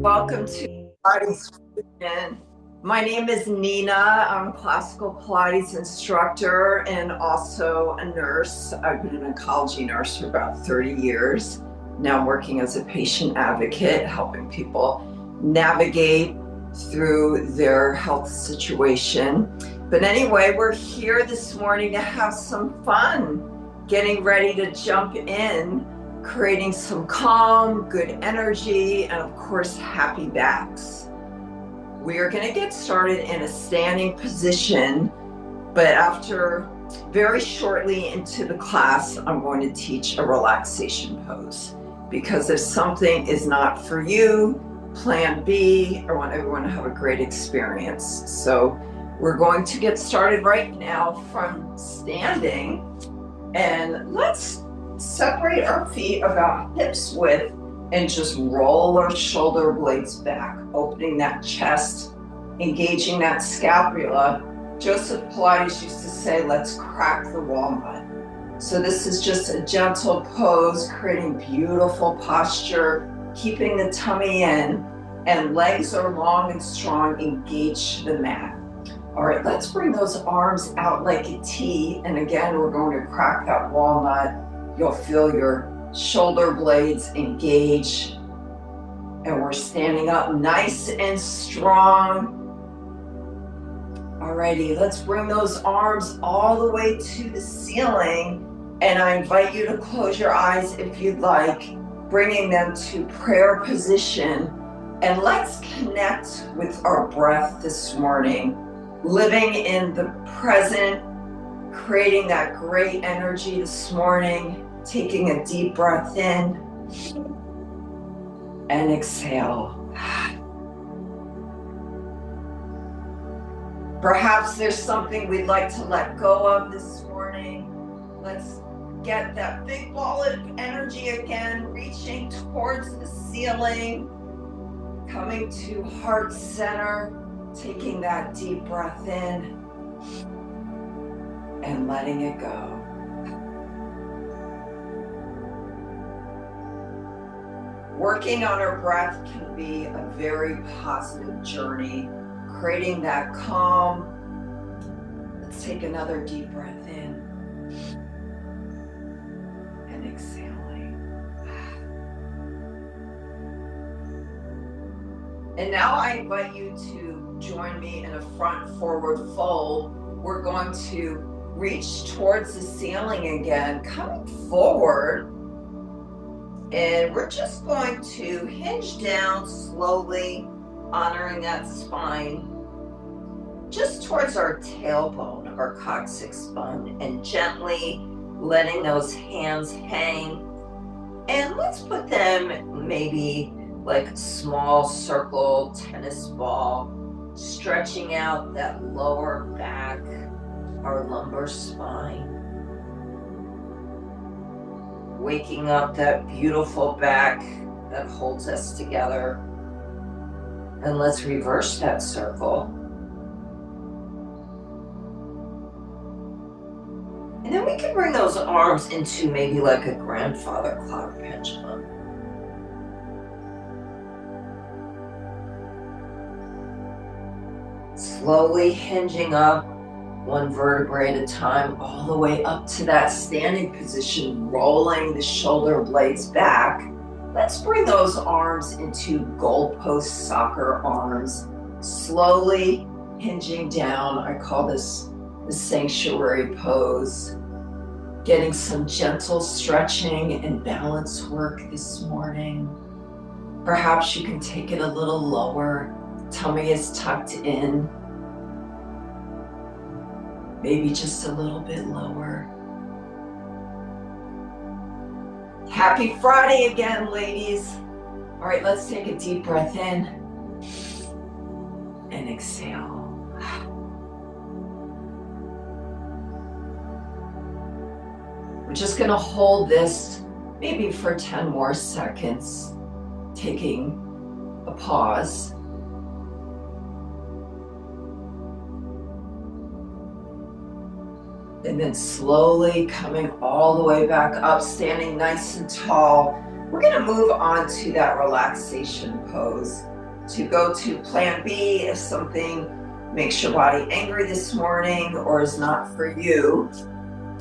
Welcome to Pilates Fusion. My name is Nina. I'm a classical Pilates instructor and also a nurse. I've been an oncology nurse for about 30 years. Now I'm working as a patient advocate, helping people navigate through their health situation. But anyway, we're here this morning to have some fun, getting ready to jump in, creating some calm, good energy, and of course, happy backs. We are going to get started in a standing position, but after very shortly into the class, I'm going to teach a relaxation pose, because if something is not for you, plan B. I want everyone to have a great experience. So we're going to get started right now from standing, and let's separate our feet about hips width and just roll our shoulder blades back, opening that chest, engaging that scapula. Joseph Pilates used to say, let's crack the walnut. So this is just a gentle pose, creating beautiful posture, keeping the tummy in, and legs are long and strong, engage the mat. All right, let's bring those arms out like a T. And again, we're going to crack that walnut. You'll feel your shoulder blades engage, and we're standing up nice and strong. Alrighty, let's bring those arms all the way to the ceiling, and I invite you to close your eyes if you'd like, bringing them to prayer position, and let's connect with our breath this morning, living in the present, creating that great energy this morning. Taking a deep breath in and exhale. Perhaps there's something we'd like to let go of this morning. Let's get that big ball of energy again, reaching towards the ceiling, coming to heart center, taking that deep breath in and letting it go. Working on our breath can be a very positive journey, creating that calm. Let's take another deep breath in and exhaling. And now I invite you to join me in a front forward fold. We're going to reach towards the ceiling again, coming forward. And we're just going to hinge down slowly, honoring that spine, just towards our tailbone, our coccyx bone, and gently letting those hands hang. And let's put them maybe like a small circle tennis ball, stretching out that lower back, our lumbar spine. Waking up that beautiful back that holds us together. And let's reverse that circle. And then we can bring those arms into maybe like a grandfather clock pendulum. Slowly hinging up, one vertebrae at a time, all the way up to that standing position, rolling the shoulder blades back. Let's bring those arms into goalpost soccer arms, slowly hinging down. I call this the sanctuary pose. Getting some gentle stretching and balance work this morning. Perhaps you can take it a little lower. Tummy is tucked in. Maybe just a little bit lower. Happy Friday again, ladies. All right, let's take a deep breath in and exhale. We're just gonna hold this maybe for 10 more seconds, taking a pause. And then slowly coming all the way back up, standing nice and tall. We're gonna move on to that relaxation pose. to go to plan B if something makes your body angry this morning or is not for you.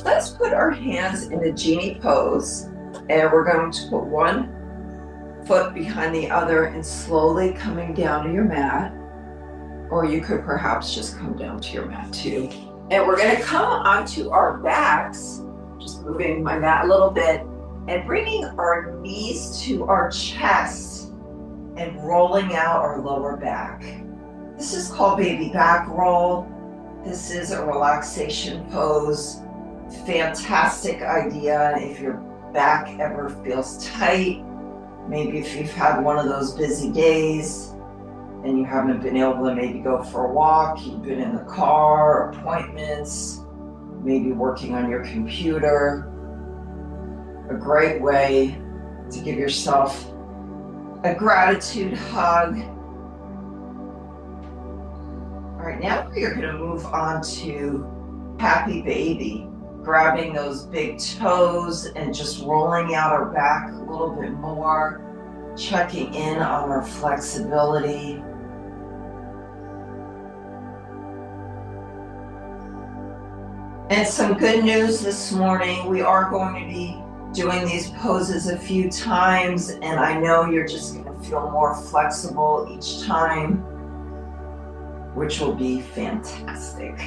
Let's put our hands in a genie pose, and we're going to put one foot behind the other and slowly coming down to your mat, or you could perhaps just come down to your mat too. And we're going to come onto our backs, just moving my mat a little bit and bringing our knees to our chest and rolling out our lower back. This is called baby back roll. This is a relaxation pose. Fantastic idea if your back ever feels tight. Maybe if you've had one of those busy days and you haven't been able to maybe go for a walk, you've been in the car, appointments, maybe working on your computer. A great way to give yourself a gratitude hug. All right, now you're going to move on to happy baby, grabbing those big toes and just rolling out our back a little bit more, checking in on our flexibility. And some good news this morning, we are going to be doing these poses a few times, and I know you're just going to feel more flexible each time, which will be fantastic.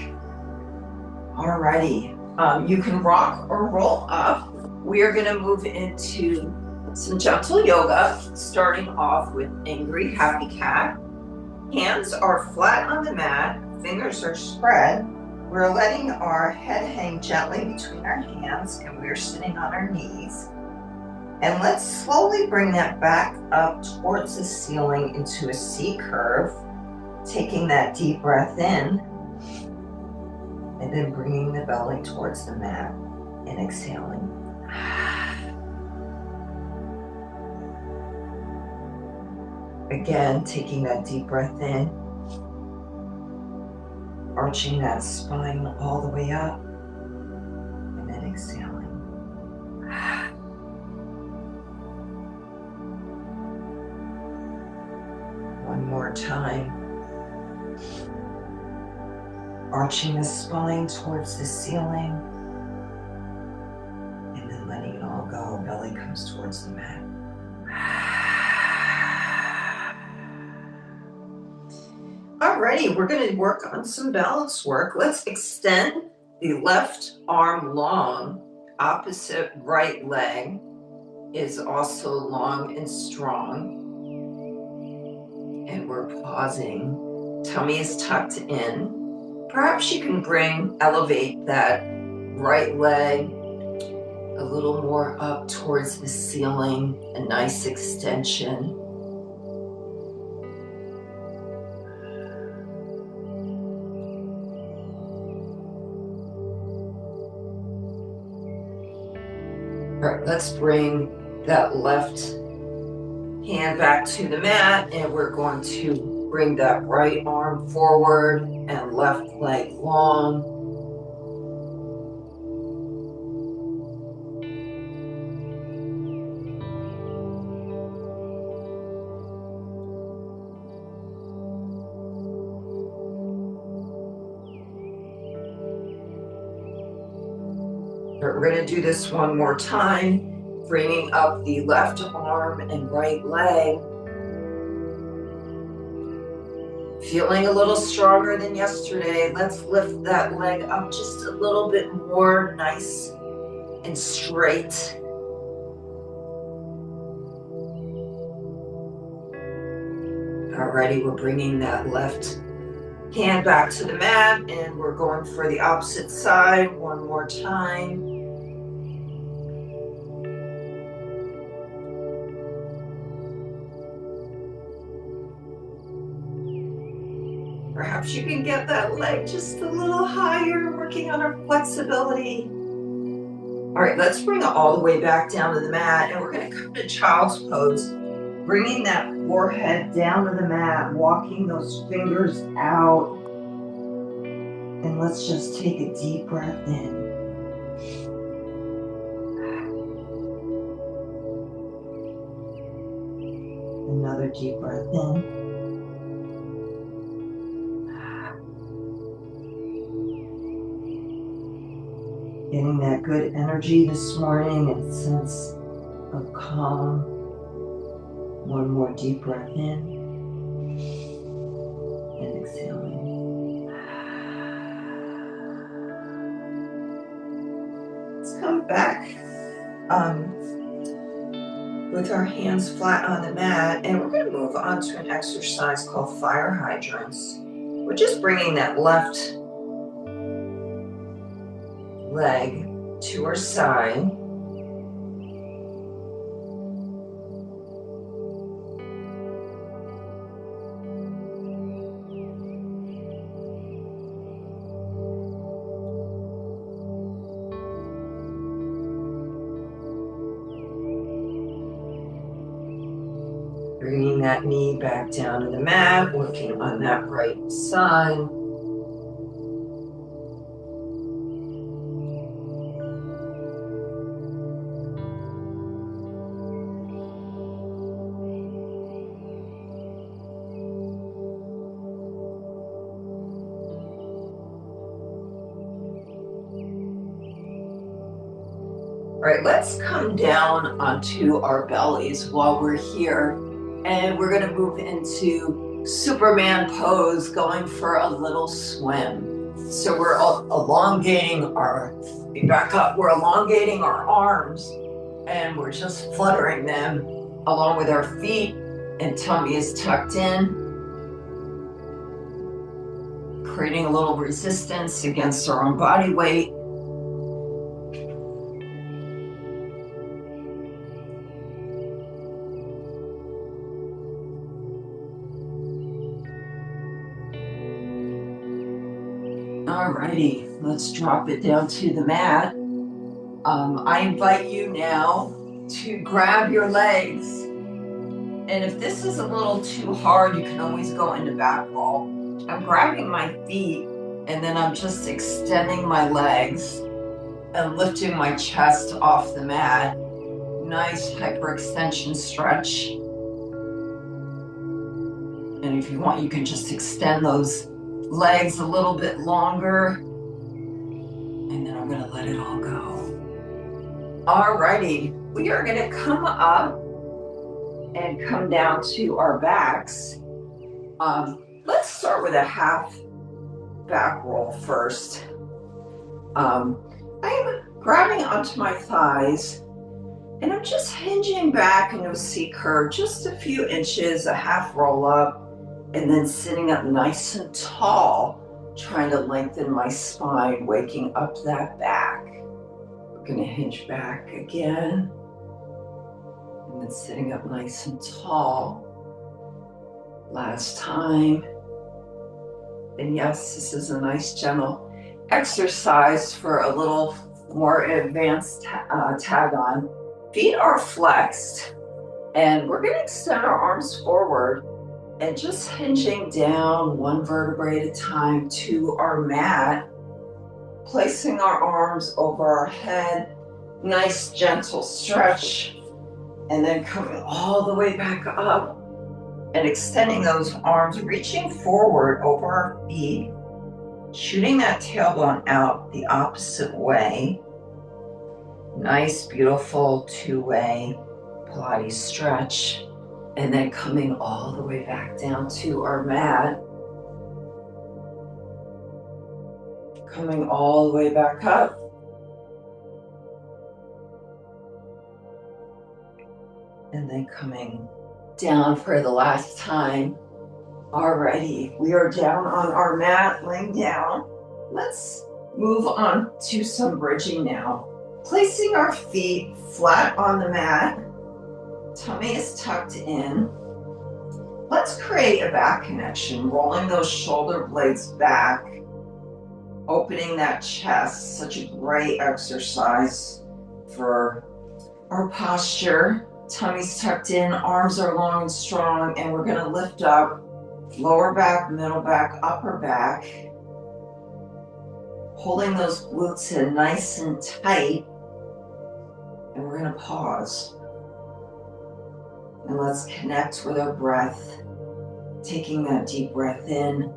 Alrighty, you can rock or roll up. We are going to move into some gentle yoga, starting off with angry happy cat. Hands are flat on the mat, fingers are spread. We're letting our head hang gently between our hands, and we're sitting on our knees. And let's slowly bring that back up towards the ceiling into a C curve, taking that deep breath in, and then bringing the belly towards the mat and exhaling. Again, taking that deep breath in, arching that spine all the way up, and then exhaling. One more time. Arching the spine towards the ceiling, and then letting it all go. Belly comes towards the mat. Alrighty, we're going to work on some balance work. Let's extend the left arm long. Opposite right leg is also long and strong. And we're pausing. Tummy is tucked in. Perhaps you can elevate that right leg a little more up towards the ceiling, a nice extension. All right, let's bring that left hand back to the mat, and we're going to bring that right arm forward and left leg long. We're going to do this one more time, bringing up the left arm and right leg. Feeling a little stronger than yesterday. Let's lift that leg up just a little bit more, nice and straight. Alrighty, we're bringing that left hand back to the mat, and we're going for the opposite side one more time. Perhaps you can get that leg just a little higher, working on our flexibility. All right, let's bring it all the way back down to the mat, and we're going to come to child's pose, bringing that forehead down to the mat, walking those fingers out. And let's just take a deep breath in. Another deep breath in. Getting that good energy this morning and sense of calm. One more deep breath in and exhaling. Let's come back with our hands flat on the mat, and we're going to move on to an exercise called fire hydrants. We're just bringing that left leg to our side. Bringing that knee back down to the mat, working on that right side. All right, let's come down onto our bellies while we're here. And we're going to move into Superman pose, going for a little swim. So we're elongating we're elongating our arms, and we're just fluttering them along with our feet, and tummy is tucked in, creating a little resistance against our own body weight. Alrighty, let's drop it down to the mat. I invite you now to grab your legs, and if this is a little too hard, you can always go into back roll. I'm grabbing my feet, and then I'm just extending my legs and lifting my chest off the mat. Nice hyperextension stretch. And if you want, you can just extend those legs a little bit longer, and then I'm going to let it all go. Alrighty, we are going to come up and come down to our backs. Let's start with a half back roll first. I'm grabbing onto my thighs, and I'm just hinging back into a C curve, just a few inches, a half roll up, and then sitting up nice and tall, trying to lengthen my spine, waking up that back. We're going to hinge back again, and then sitting up nice and tall. Last time. And yes, this is a nice gentle exercise for a little more advanced tag on. Feet are flexed, and we're going to extend our arms forward and just hinging down one vertebrae at a time to our mat, placing our arms over our head, nice gentle stretch, and then coming all the way back up and extending those arms, reaching forward over our feet, shooting that tailbone out the opposite way. Nice, beautiful two-way Pilates stretch. And then coming all the way back down to our mat. Coming all the way back up. And then coming down for the last time. Alrighty, we are down on our mat, laying down. Let's move on to some bridging now. Placing our feet flat on the mat. Tummy is tucked in. Let's create a back connection, rolling those shoulder blades back, opening that chest. Such a great exercise for our posture. Tummy's tucked in, arms are long and strong, and we're going to lift up lower back, middle back, upper back, holding those glutes in nice and tight, and we're going to pause. And let's connect with our breath, taking that deep breath in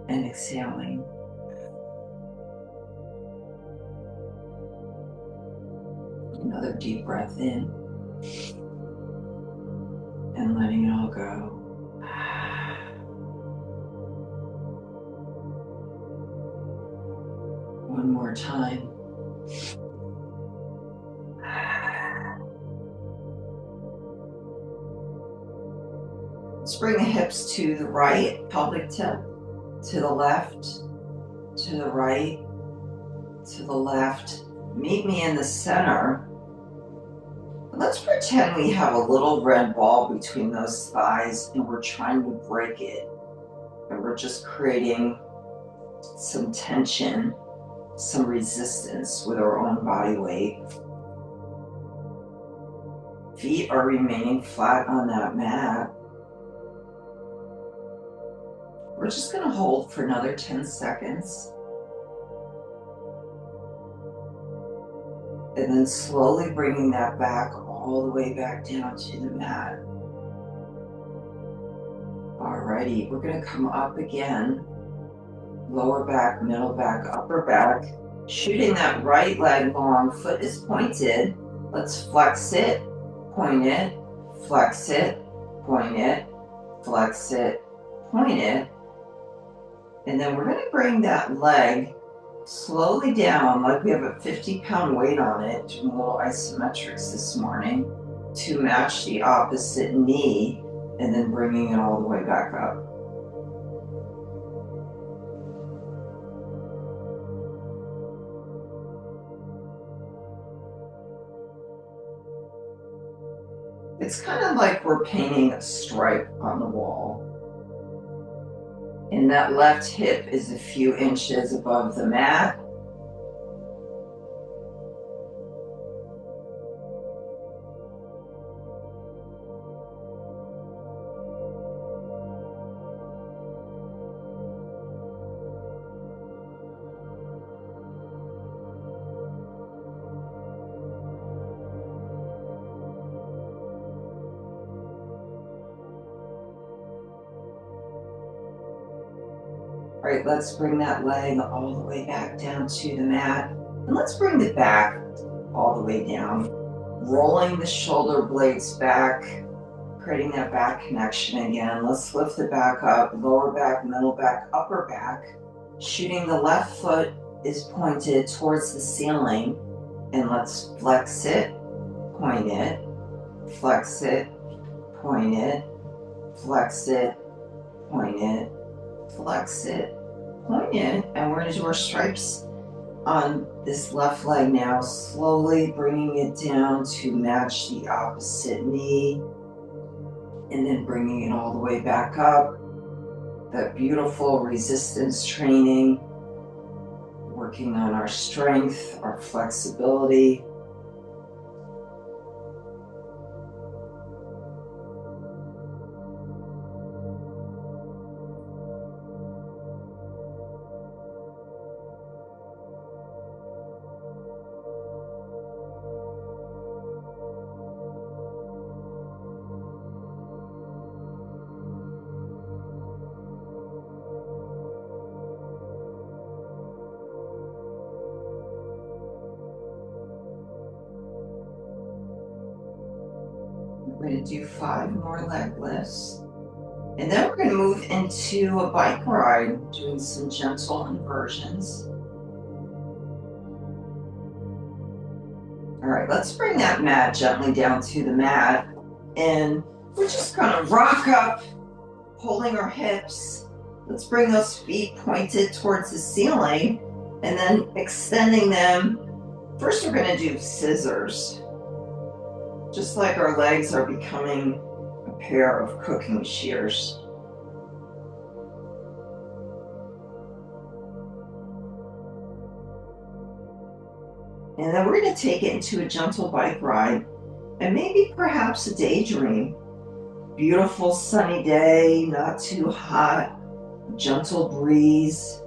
and exhaling. Another deep breath in and letting it all go. One more time. Let's bring the hips to the right, pelvic tip, to the left, to the right, to the left. Meet me in the center. Let's pretend we have a little red ball between those thighs and we're trying to break it. And we're just creating some tension, some resistance with our own body weight. Feet are remaining flat on that mat. We're just going to hold for another 10 seconds. And then slowly bringing that back all the way back down to the mat. Alrighty, we're going to come up again. Lower back, middle back, upper back. Shooting that right leg long, foot is pointed. Let's flex it, point it, flex it, point it, flex it, point it. And then we're going to bring that leg slowly down like we have a 50-pound weight on it, doing a little isometrics this morning to match the opposite knee, and then bringing it all the way back up. It's kind of like we're painting a stripe on the wall. And that left hip is a few inches above the mat. All right, let's bring that leg all the way back down to the mat. And let's bring the back all the way down. Rolling the shoulder blades back, creating that back connection again. Let's lift the back up, lower back, middle back, upper back. Shooting the left foot is pointed towards the ceiling. And let's flex it, point it, flex it, point it, flex it, point it, flex it, point it, and we're going to do our stripes on this left leg now, slowly bringing it down to match the opposite knee, and then bringing it all the way back up. That beautiful resistance training, working on our strength, our flexibility. We're going to do 5 more leg lifts. And then we're going to move into a bike ride, doing some gentle inversions. All right, let's bring that mat gently down to the mat. And we're just going to rock up, holding our hips. Let's bring those feet pointed towards the ceiling and then extending them. First, we're going to do scissors. Just like our legs are becoming a pair of cooking shears. And then we're going to take it into a gentle bike ride and maybe perhaps a daydream. Beautiful sunny day, not too hot, gentle breeze.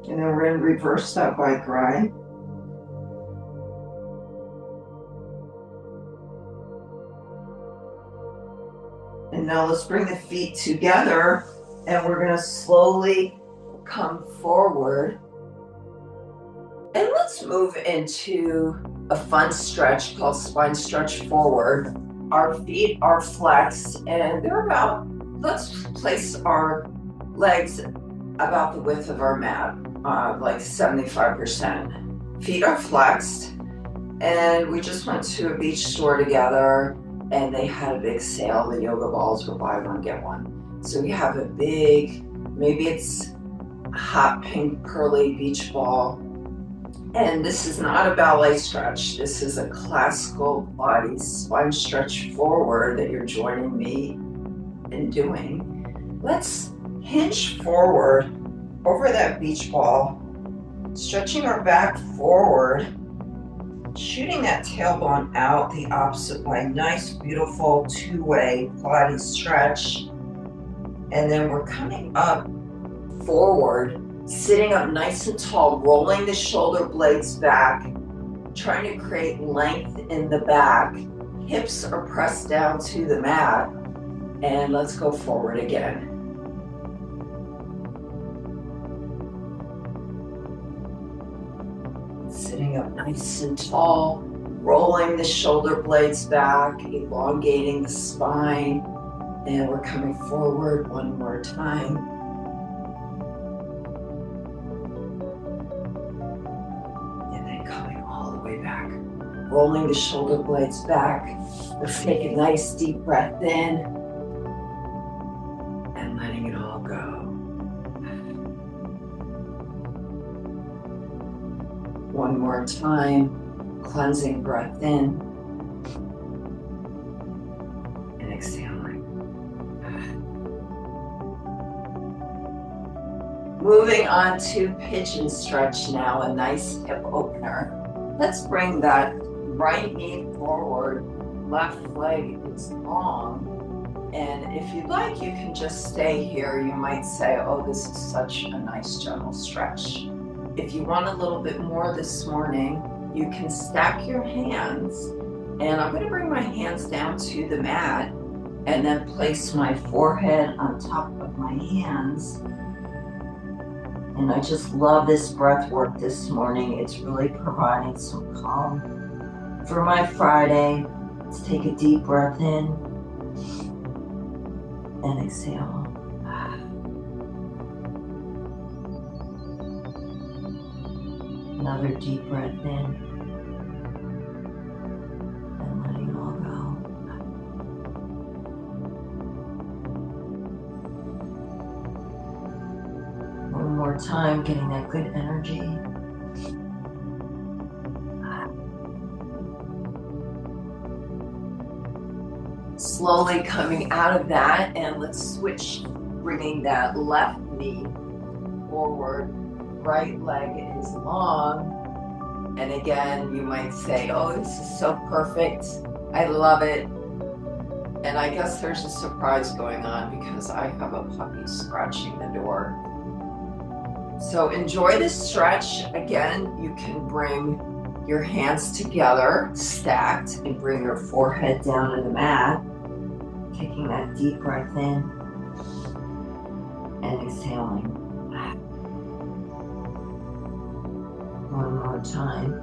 And then we're going to reverse that bike ride. And now let's bring the feet together And we're going to slowly come forward. And let's move into a fun stretch called spine stretch forward. Our feet are flexed and they're about, let's place our legs about the width of our mat, like 75%. Feet are flexed, and we just went to a beach store together and they had a big sale. The yoga balls were buy one, get one. So we have a big, maybe it's a hot pink pearly beach ball. And this is not a ballet stretch. This is a classical Pilates spine stretch forward that you're joining me in doing. Let's hinge forward over that beach ball, stretching our back forward, shooting that tailbone out the opposite way. Nice, beautiful two-way Pilates stretch. And then we're coming up forward, sitting up nice and tall, rolling the shoulder blades back, trying to create length in the back. Hips are pressed down to the mat, and let's go forward again. Sitting up nice and tall, rolling the shoulder blades back, elongating the spine, and we're coming forward one more time. Rolling the shoulder blades back. Let's take a nice deep breath in and letting it all go. One more time, cleansing breath in and exhaling. Moving on to pigeon stretch now, a nice hip opener. Let's bring that right knee forward, left leg is long, and if you'd like, you can just stay here. You might say, oh, this is such a nice gentle stretch. If you want a little bit more this morning, you can stack your hands, and I'm going to bring my hands down to the mat and then place my forehead on top of my hands. And I just love this breath work this morning. It's really providing some calm for my Friday. Let's take a deep breath in and exhale. Another deep breath in and letting it all go. One more time, getting that good energy. Slowly coming out of that, and let's switch, bringing that left knee forward. Right leg is long. And again, you might say, oh, this is so perfect. I love it. And I guess there's a surprise going on because I have a puppy scratching the door. So enjoy this stretch. Again, you can bring your hands together, stacked, and bring your forehead down to the mat. Taking that deep breath in and exhaling. One more time.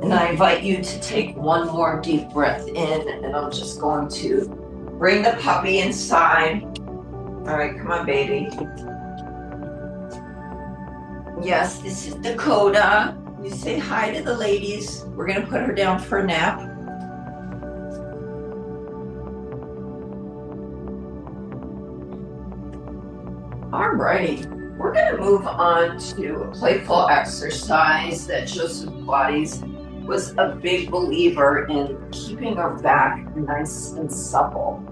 And I invite you to take one more deep breath in, and I'm just going to bring the puppy inside. All right, come on, baby. Yes, this is Dakota. You say hi to the ladies. We're gonna put her down for a nap. Alrighty, we're gonna move on to a playful exercise that Joseph Pilates was a big believer in keeping our back nice and supple.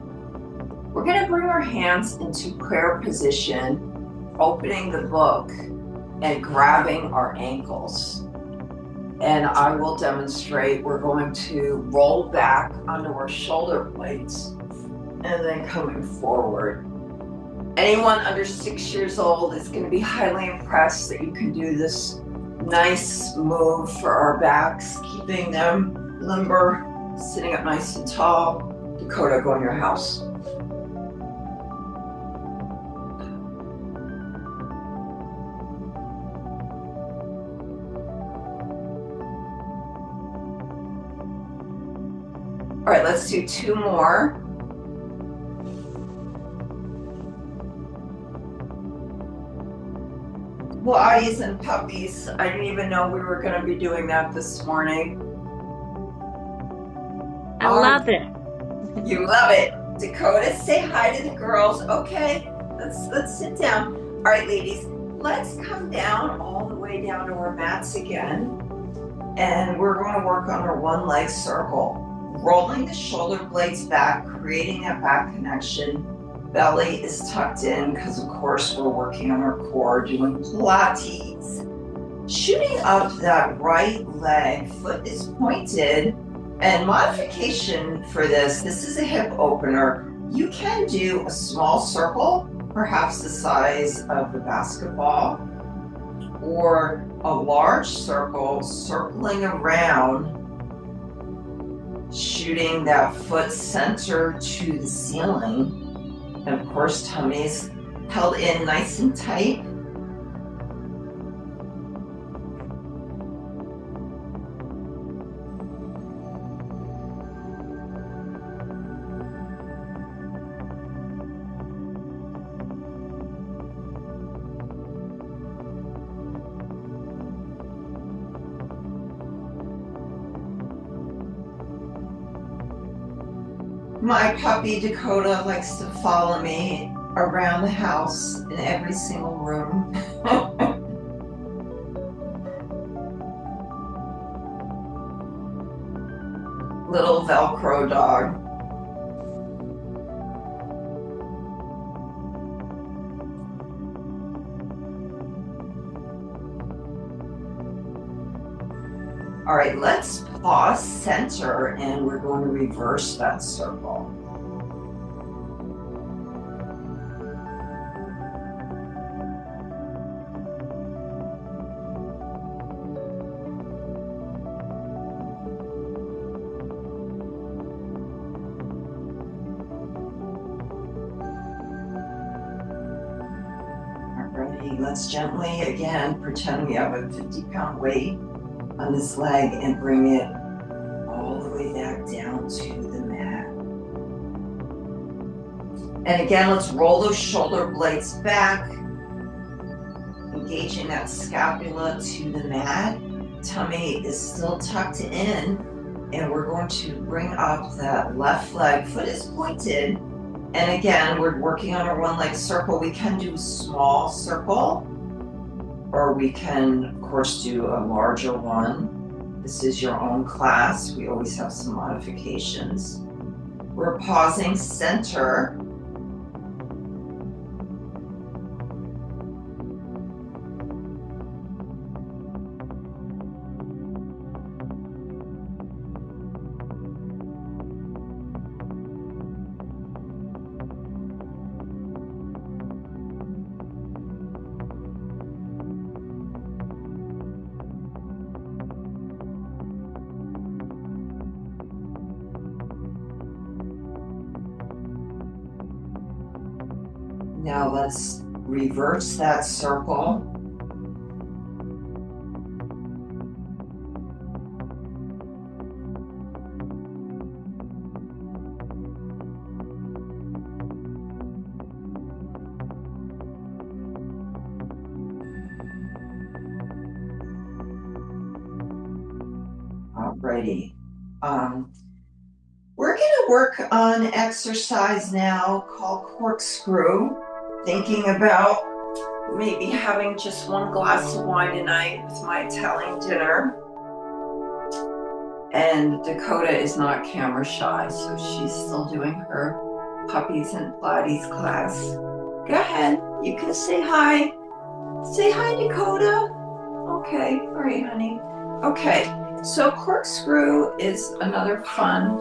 We're gonna bring our hands into prayer position, opening the book and grabbing our ankles. And I will demonstrate. We're going to roll back onto our shoulder blades and then coming forward. Anyone under 6 years old is going to be highly impressed that you can do this nice move for our backs, keeping them limber Sitting up nice and tall. Dakota, go in your house. All right, let's do 2 more. Pilates and puppies. I didn't even know we were going to be doing that this morning. I love it. You love it. Dakota, say hi to the girls. Okay, let's sit down. All right, ladies, let's come down all the way down to our mats again. And we're going to work on our one leg circle. Rolling the shoulder blades back, creating that back connection. Belly is tucked in because, of course, we're working on our core, doing Pilates. Shooting up that right leg, foot is pointed. And modification for this is a hip opener. You can do a small circle, perhaps the size of the basketball, or a large circle circling around, shooting that foot center to the ceiling. And of course, tummy's held in nice and tight. My puppy Dakota likes to follow me around the house in every single room. Little Velcro dog. All right, let's pause center and we're going to reverse that circle. Alrighty, let's gently again pretend we have a 50-pound weight on this leg and bring it all the way back down to the mat. And again, let's roll those shoulder blades back, engaging that scapula to the mat. Tummy is still tucked in, and we're going to bring up that left leg. Foot is pointed, and again, we're working on our one leg circle. We can do a small circle, or we can, of course, do a larger one. This is your own class. We always have some modifications. We're pausing center. Now let's reverse that circle. Alrighty. We're going to work on an exercise now called corkscrew. Thinking about maybe having just one glass of wine tonight with my Italian dinner. And Dakota is not camera shy, so she's still doing her Puppies and Pilates class. Go ahead, you can say hi. Say hi, Dakota. Okay, all right, honey. Okay, so corkscrew is another fun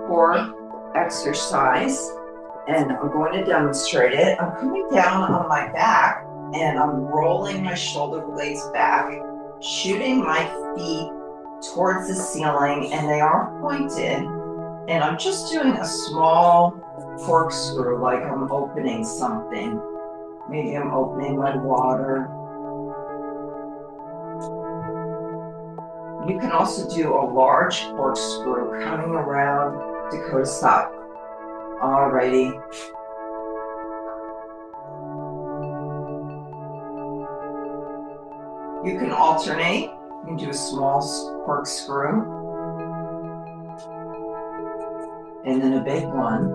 core exercise. And I'm going to demonstrate it. I'm coming down on my back and I'm rolling my shoulder blades back, shooting my feet towards the ceiling, and they are pointed. And I'm just doing a small corkscrew, like I'm opening something. Maybe I'm opening my water. You can also do a large corkscrew coming around. Dakota, stop. Alrighty. You can alternate. You can do a small corkscrew and then a big one.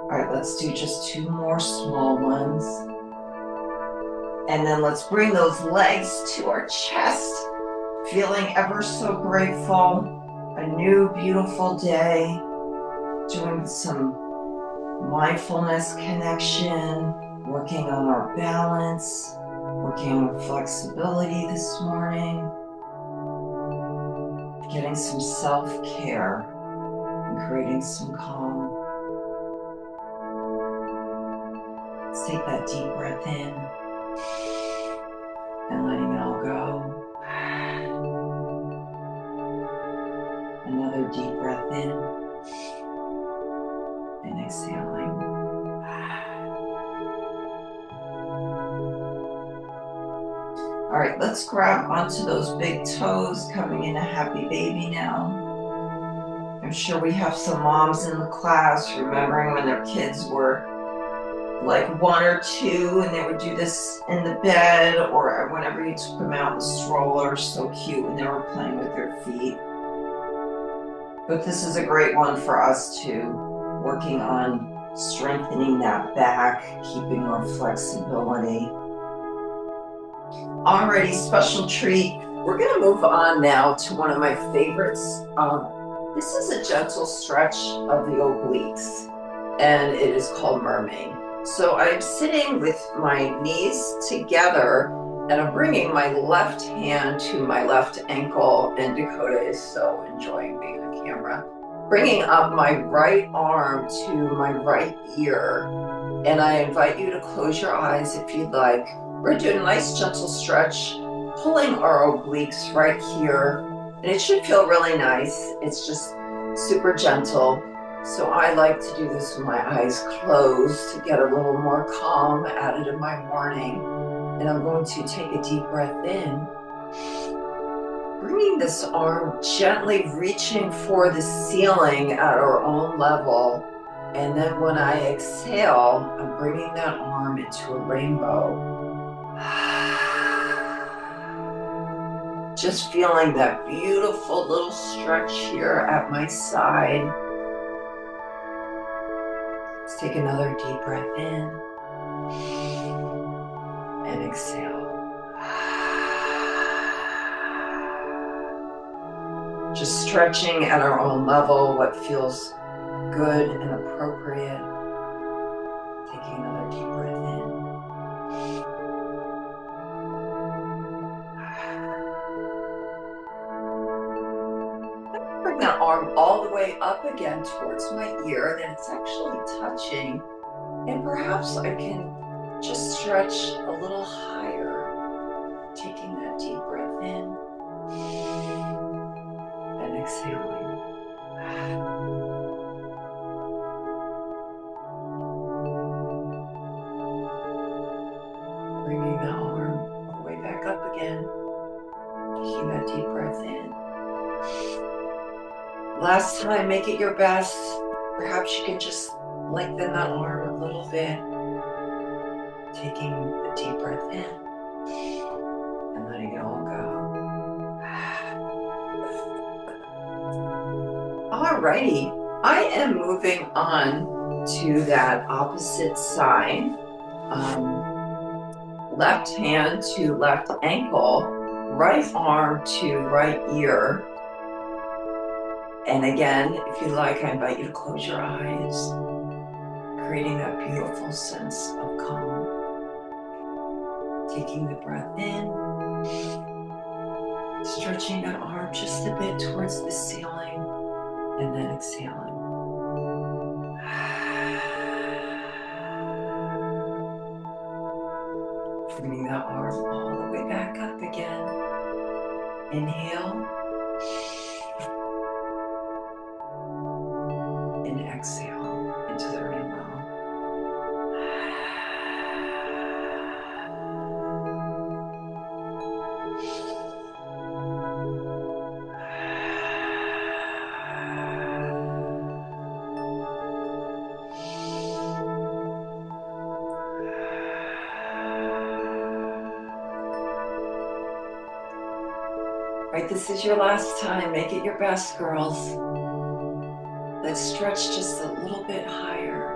All right, let's do just 2 more small ones. And then let's bring those legs to our chest, feeling ever so grateful. A new beautiful day, doing some mindfulness connection, working on our balance, working on flexibility this morning, getting some self-care and creating some calm. Let's take that deep breath in and letting it all go. Another deep breath in and exhaling. All right, let's grab onto those big toes, coming in a happy baby now. I'm sure we have some moms in the class remembering when their kids were like 1 or 2 and they would do this in the bed or whenever you took them out in the stroller. So cute when they were playing with their feet. But this is a great one for us too, working on strengthening that back, keeping our flexibility. Alrighty, special treat. We're going to move on now to one of my favorites. This is a gentle stretch of the obliques, and it is called mermaid. So I'm sitting with my knees together, and I'm bringing my left hand to my left ankle, and Dakota is so enjoying being on camera. Bringing up my right arm to my right ear, and I invite you to close your eyes if you'd like. We're doing a nice gentle stretch, pulling our obliques right here, and it should feel really nice. It's just super gentle. So I like to do this with my eyes closed to get a little more calm added in my morning. And I'm going to take a deep breath in, bringing this arm gently reaching for the ceiling at our own level. And then when I exhale, I'm bringing that arm into a rainbow. Just feeling that beautiful little stretch here at my side. Let's take another deep breath in and exhale. Just stretching at our own level, what feels good and appropriate. Taking another deep breath in. Bring that arm all the way up again towards my ear, that it's actually touching. And perhaps I can just stretch a little higher, taking that deep breath in and exhaling. Bringing the arm all the way back up again, taking that deep breath in. Last time, make it your best. Perhaps you can just lengthen that arm a little bit. Taking a deep breath in and letting it all go. Alrighty, I am moving on to that opposite side. Left hand to left ankle, right arm to right ear. And again, if you like, I invite you to close your eyes, creating that beautiful sense of calm. Taking the breath in, stretching that arm just a bit towards the ceiling, and then exhaling. that arm all the way back up again. Inhale. And exhale into the rainbow. Right, this is your last time. Make it your best, girls. Let's stretch just a little bit higher.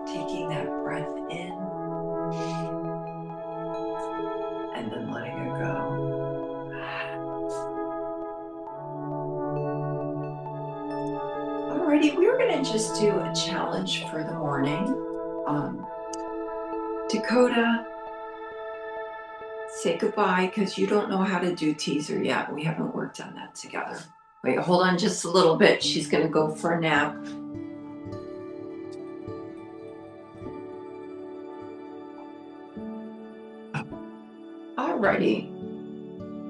Taking that breath in and then letting it go. Alrighty, we're going to just do a challenge for the morning. Dakota, say goodbye because you don't know how to do teaser yet. We haven't worked on that together. Wait, hold on just a little bit. She's going to go for a nap. Alrighty.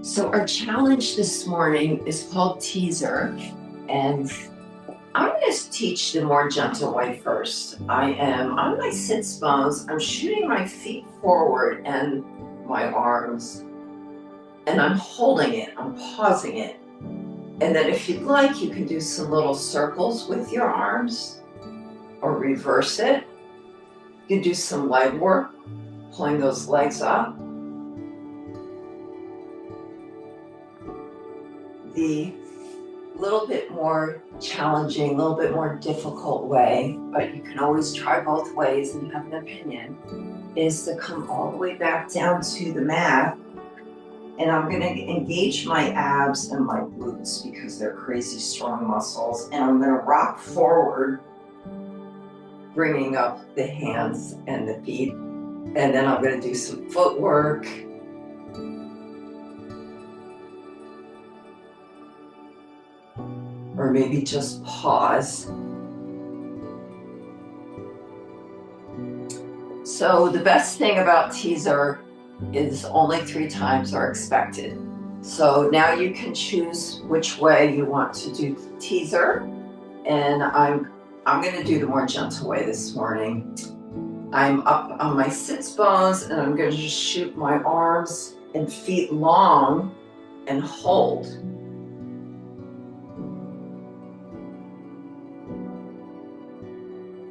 So our challenge this morning is called teaser, and I'm going to teach the more gentle way first. I am on my sits bones. I'm shooting my feet forward and my arms, and I'm holding it. I'm pausing it. And then if you'd like, you can do some little circles with your arms or reverse it. You can do some leg work, pulling those legs up. The little bit more challenging, a little bit more difficult way, but you can always try both ways and have an opinion, is to come all the way back down to the mat. And I'm going to engage my abs and my glutes because they're crazy strong muscles. And I'm going to rock forward, bringing up the hands and the feet. And then I'm going to do some footwork. Or maybe just pause. So the best thing about teaser is only 3 times are expected. So now you can choose which way you want to do teaser. And I'm going to do the more gentle way this morning. I'm up on my sits bones and I'm going to just shoot my arms and feet long and hold.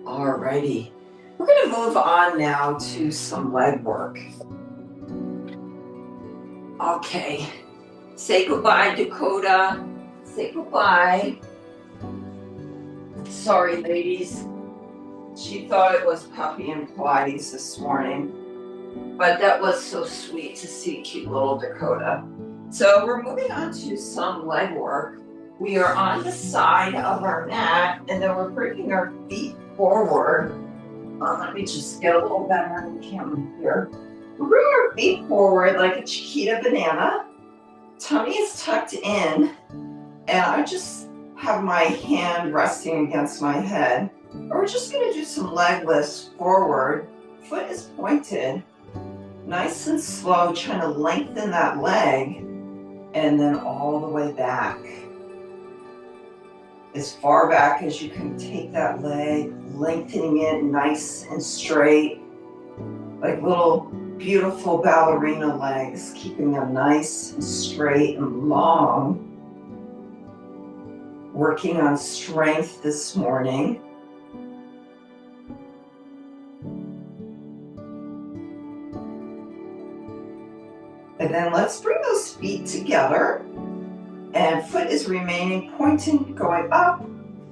Alrighty, we're going to move on now to some leg work. Okay, say goodbye, Dakota. Say goodbye. Sorry, ladies. She thought it was Puppy and Pilates this morning, but that was so sweet to see cute little Dakota. So we're moving on to some leg work. We are on the side of our mat, and then we're bringing our feet forward. Let me just get a little better on the camera here. We bring our feet forward like a Chiquita banana. Tummy is tucked in, and I just have my hand resting against my head. We're just going to do some leg lifts forward. Foot is pointed, nice and slow, trying to lengthen that leg, and then all the way back. As far back as you can take that leg, lengthening it nice and straight, like little beautiful ballerina legs, keeping them nice and straight and long. Working on strength this morning. And then let's bring those feet together. And foot is remaining pointing, going up,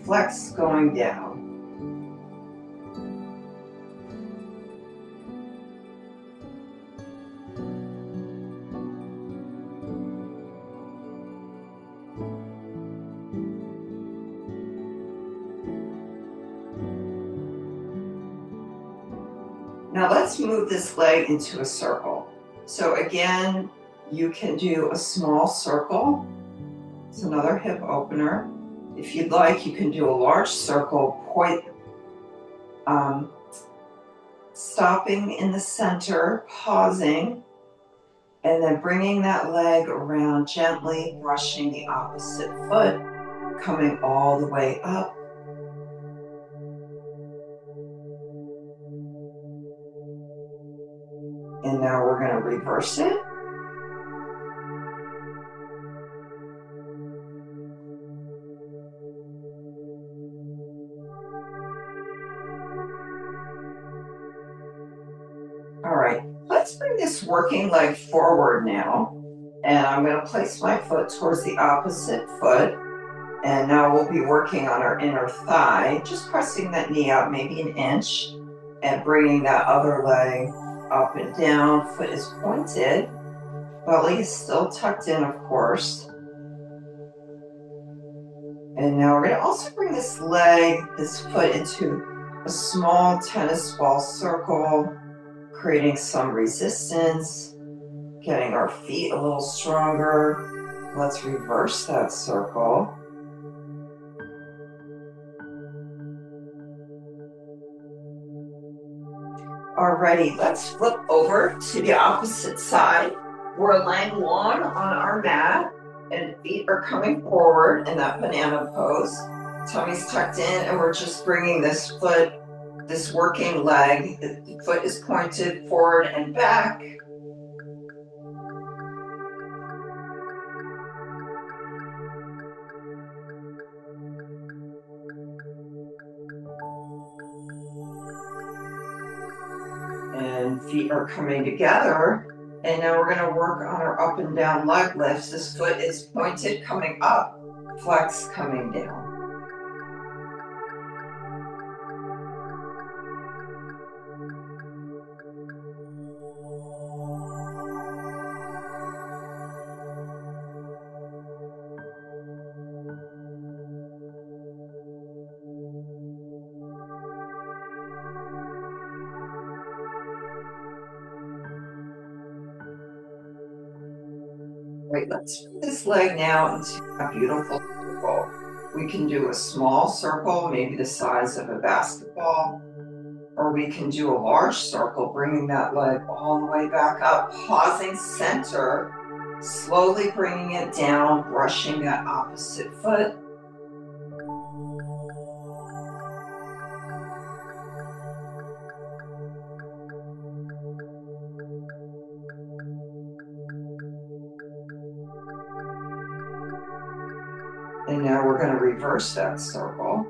flex going down. Now let's move this leg into a circle. So again, you can do a small circle. It's another hip opener. If you'd like, you can do a large circle, stopping in the center, pausing, and then bringing that leg around gently, brushing the opposite foot, coming all the way up. And now we're going to reverse it. All right, let's bring this working leg forward now. And I'm going to place my foot towards the opposite foot. And now we'll be working on our inner thigh, just pressing that knee out maybe an inch and bringing that other leg up and down. Foot is pointed. Belly is still tucked in, of course. And now we're going to also bring this leg, this foot into a small tennis ball circle, creating some resistance, getting our feet a little stronger. Let's reverse that circle. Alrighty, let's flip over to the opposite side. We're laying long on our mat and feet are coming forward in that banana pose. Tummy's tucked in and we're just bringing this foot, this working leg, the foot is pointed forward and back. And feet are coming together. And now we're going to work on our up and down leg lifts. This foot is pointed coming up, flex coming down. Right, let's bring this leg now into a beautiful circle. We can do a small circle, maybe the size of a basketball, or we can do a large circle, bringing that leg all the way back up, pausing center, slowly bringing it down, brushing that opposite foot. And now we're going to reverse that circle.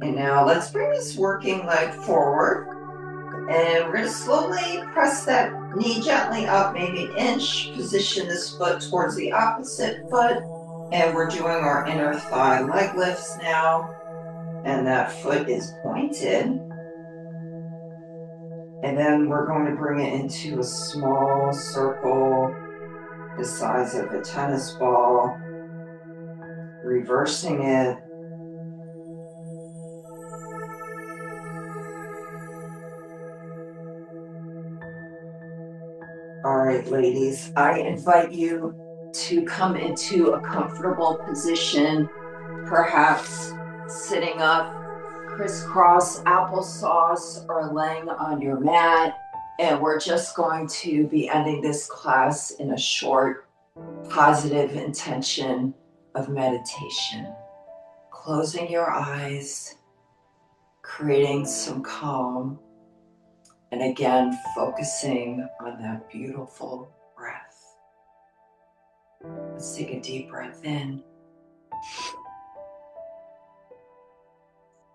And now let's bring this working leg forward. And we're going to slowly press that knee gently up, maybe an inch. Position this foot towards the opposite foot. And we're doing our inner thigh leg lifts now. And that foot is pointed. And then we're going to bring it into a small circle the size of a tennis ball. Reversing it. All right, ladies, I invite you to come into a comfortable position, perhaps sitting up, crisscross applesauce, or laying on your mat. And we're just going to be ending this class in a short, positive intention of meditation. Closing your eyes, creating some calm, and again, focusing on that beautiful breath. Let's take a deep breath in.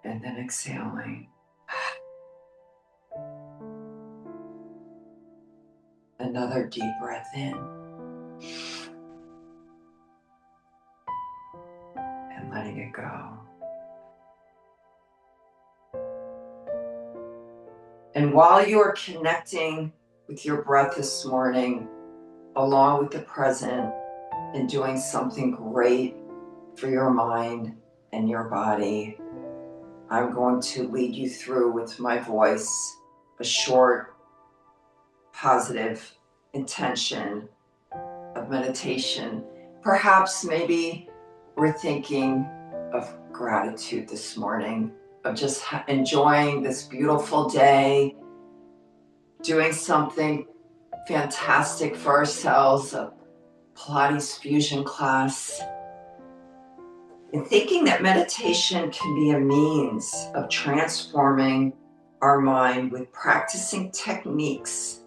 And then exhaling. Another deep breath in. And letting it go. And while you are connecting with your breath this morning, along with the present, and doing something great for your mind and your body, I'm going to lead you through with my voice a short, positive intention of meditation. Perhaps maybe we're thinking of gratitude this morning, of just enjoying this beautiful day, doing something fantastic for ourselves, a Pilates fusion class, and thinking that meditation can be a means of transforming our mind with practicing techniques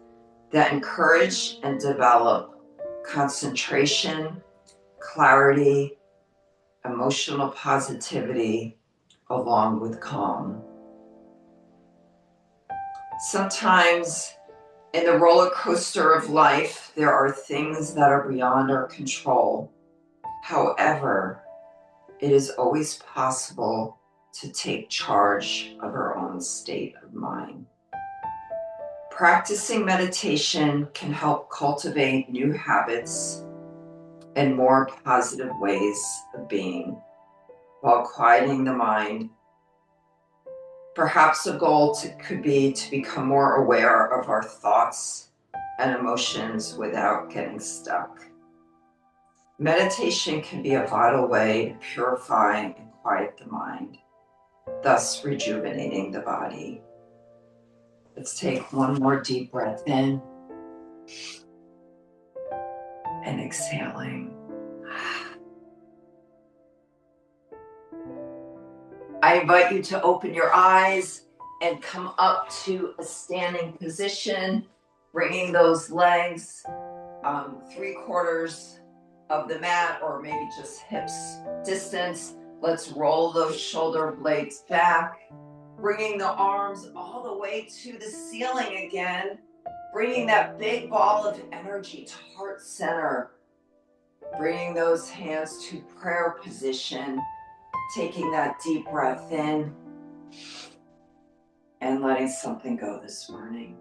that encourage and develop concentration, clarity, emotional positivity, along with calm. Sometimes in the roller coaster of life, there are things that are beyond our control. However, it is always possible to take charge of our own state of mind. Practicing meditation can help cultivate new habits and more positive ways of being while quieting the mind. Perhaps a goal could be to become more aware of our thoughts and emotions without getting stuck. Meditation can be a vital way to purify and quiet the mind, thus rejuvenating the body. Let's take one more deep breath in and exhaling. I invite you to open your eyes and come up to a standing position, bringing those legs 3/4 of the mat, or maybe just hips distance. Let's roll those shoulder blades back, bringing the arms all the way to the ceiling again, bringing that big ball of energy to heart center, bringing those hands to prayer position, taking that deep breath in and letting something go this morning.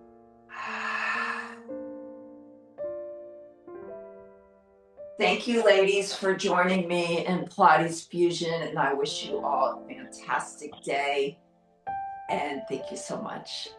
Thank you, ladies, for joining me in Pilates Fusion, and I wish you all a fantastic day, and thank you so much.